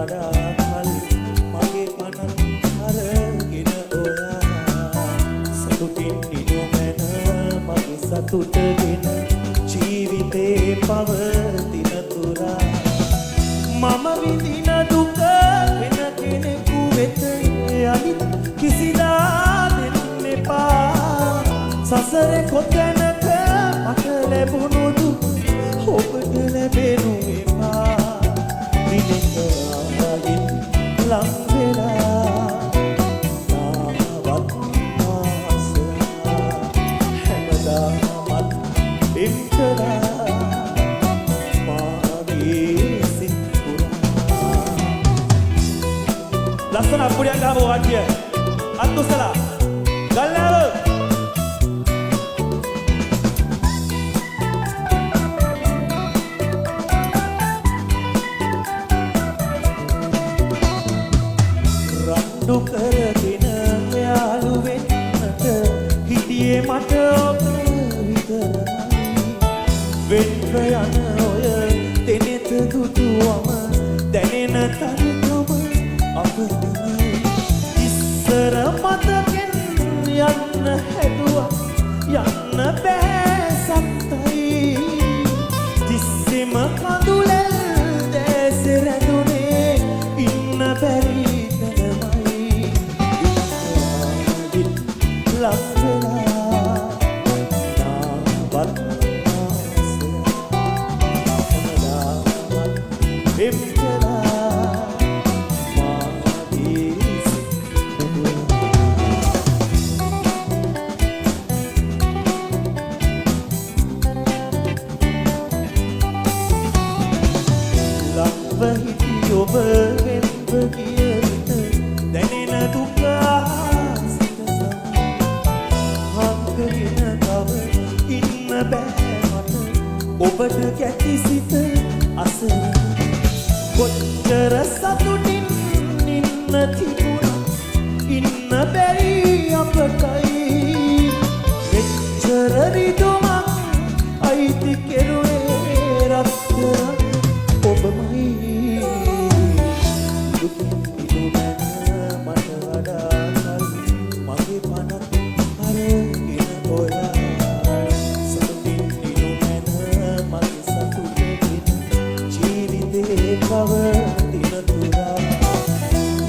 වඩා කල් මගේ පනත් අරගෙන ඔයා සතුටින් නිදුමැන මගේ සතුටගෙන ජීවිතේ පවතින තුරා මම විඳින දුක වෙන කෙනෙකු වෙත යලි කිසිදා දෙන්න එපා සසරේ කොතැනක මට ලැබුණු දුක ඔබට ලැබෙනු එපා දිනක ආයෙත් ලං වෙලා නාවත් ආසලා හැමදාමත් එම්කලා මාගේ සිත් පුරා ලස්සන අපුඩියක් ගහමු වාක්‍ය අත් උස්සලා ගල්ලාව කරගෙන යාළු වෙන්නට හිටියේ මට ඔබ විතරයි වෙන්න යන ඔය දෙනෙත දුටුවම දැනෙන තරකම අපමණයි ඉස්සර මතකෙන් යන්න හැදුවා යන්න බෑ සත්තයි තිස්සෙම කඳුලෙල් දැස රැඳුනේ ඉන්න බැරි ඔබ වෙන්ව ගිය විට දැනෙන දුක සිත හංගගෙන තව ඉන්න බෑ මට ඔබට කැටි සිත අසන කොච්චර සතුටින් ඉන්න තිබුණා ඉන්න බැරි අපටයි මෙච්චර රිදුමක් අයිති කෙරුවේ රත්තරන් ඔබමයි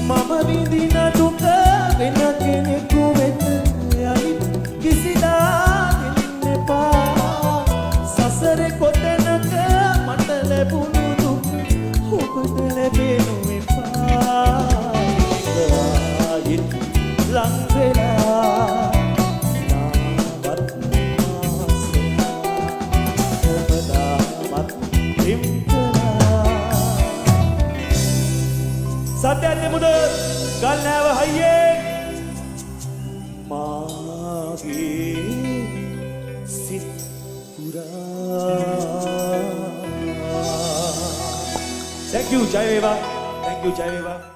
මම විඳින දුක වෙන කෙනෙකු වෙත යලි කිසිදා දෙන්න එපා සසරේ කොතැනක මට ලැබුණු දුක ඔබට ලැබෙනු එපා ආයෙත් ලං වෙලා නාවත් ආසලා හැමදාමත් සත්‍යන්නේ මුද ගල්නෑව හයියේ මාගේ සිත් පුරා Thank you ජය වේවා